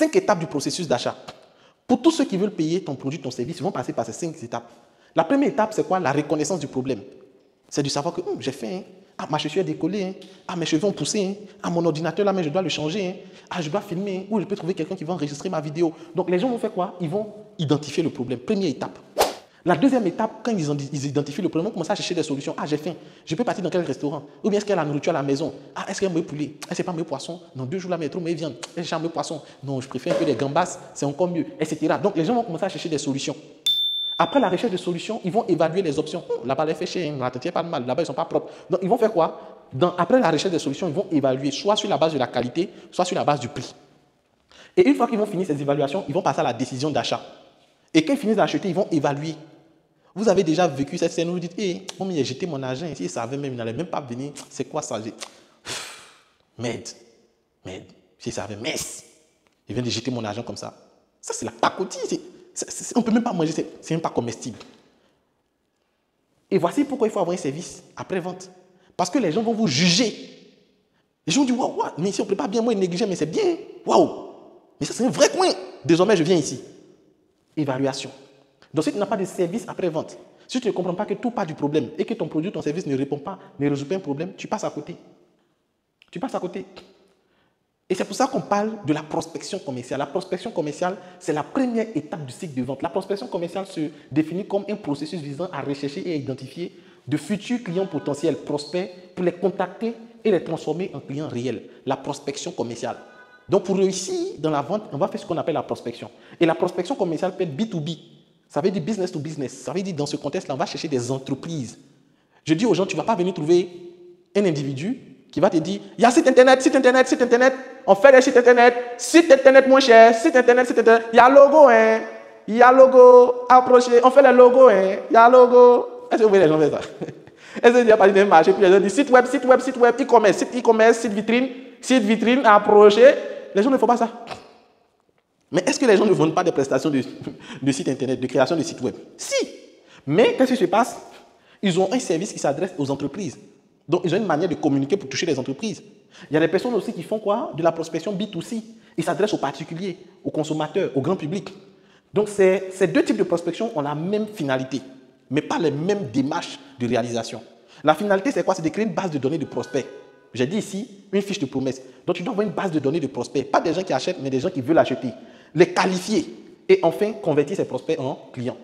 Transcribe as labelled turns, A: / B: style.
A: 5 étapes du processus d'achat. Pour tous ceux qui veulent payer ton produit, ton service, ils vont passer par ces 5 étapes. La première étape, c'est quoi? La reconnaissance du problème. C'est de savoir que j'ai fait, hein. Ah, ma chaussure est décollée, hein. Ah, mes cheveux ont poussé, hein. Ah, mon ordinateur là, mais je dois le changer, hein. Ah, je dois filmer, hein. Ou je peux trouver quelqu'un qui va enregistrer ma vidéo. Donc les gens vont faire quoi? Ils vont identifier le problème. Première étape. La deuxième étape, quand ils identifient le problème, ils vont commencer à chercher des solutions. Ah, j'ai faim, je peux partir dans quel restaurant? Ou bien est-ce qu'il y a la nourriture à la maison? Ah, est-ce qu'il y a un meilleur poulet? Est-ce qu'il n'y a pas meilleur poisson? Dans 2 jours là, mais il y a trop meilleure viande. Est-ce qu'il y a un meilleur poisson? Non, je préfère un peu des gambas, c'est encore mieux, etc. Donc les gens vont commencer à chercher des solutions. Après la recherche de solutions, ils vont évaluer les options. Là-bas, les fait chier, la tête n'est pas de mal, là-bas, ils ne sont pas propres. Donc ils vont faire quoi? Après la recherche des solutions, ils vont évaluer soit sur la base de la qualité, soit sur la base du prix. Et une fois qu'ils vont finir ces évaluations, ils vont passer à la décision d'achat. Et quand ils finissent d'acheter, ils vont évaluer. Vous avez déjà vécu cette scène où vous dites, hé, il a jeté mon argent ici, il savait même, il n'allait même pas venir. C'est quoi ça? Merde. Il savait, messe. Il vient de jeter mon argent comme ça. Ça, c'est la pacotille. On ne peut même pas manger, c'est même pas comestible. Et voici pourquoi il faut avoir un service après-vente. Parce que les gens vont vous juger. Les gens vont dire, waouh, mais si on ne prépare bien, moi, il néglige, mais c'est bien. Waouh. Mais ça, c'est un vrai coin. Désormais, je viens ici. Évaluation. Donc, si tu n'as pas de service après-vente, si tu ne comprends pas que tout part du problème et que ton produit, ton service ne répond pas, ne résout pas un problème, tu passes à côté. Tu passes à côté. Et c'est pour ça qu'on parle de la prospection commerciale. La prospection commerciale, c'est la première étape du cycle de vente. La prospection commerciale se définit comme un processus visant à rechercher et à identifier de futurs clients potentiels prospects pour les contacter et les transformer en clients réels. La prospection commerciale. Donc, pour réussir dans la vente, on va faire ce qu'on appelle la prospection. Et la prospection commerciale peut être B2B. Ça veut dire business to business. Ça veut dire dans ce contexte-là, on va chercher des entreprises. Je dis aux gens, tu ne vas pas venir trouver un individu qui va te dire, il y a site internet, on fait des sites internet moins cher, site internet, il y a logo, hein, il y a logo, approchez, on fait les logos, hein, il y a logo. Est-ce que vous voyez les gens faire ça? Est-ce qu'il n'y a pas de marché, puis les gens disent site web, e-commerce, site vitrine, approchez. Les gens ne font pas ça. Mais est-ce que les gens ne vendent pas des prestations de site internet, de création de site web? Si. Mais qu'est-ce qui se passe? Ils ont un service qui s'adresse aux entreprises. Donc, ils ont une manière de communiquer pour toucher les entreprises. Il y a des personnes aussi qui font quoi? De la prospection B2C. Ils s'adressent aux particuliers, aux consommateurs, au grand public. Donc, ces 2 types de prospection ont la même finalité, mais pas les mêmes démarches de réalisation. La finalité, c'est quoi? C'est de créer une base de données de prospects. J'ai dit ici, une fiche de promesse. Donc, tu dois avoir une base de données de prospects. Pas des gens qui achètent, mais des gens qui veulent acheter. Les qualifier et enfin convertir ces prospects en clients.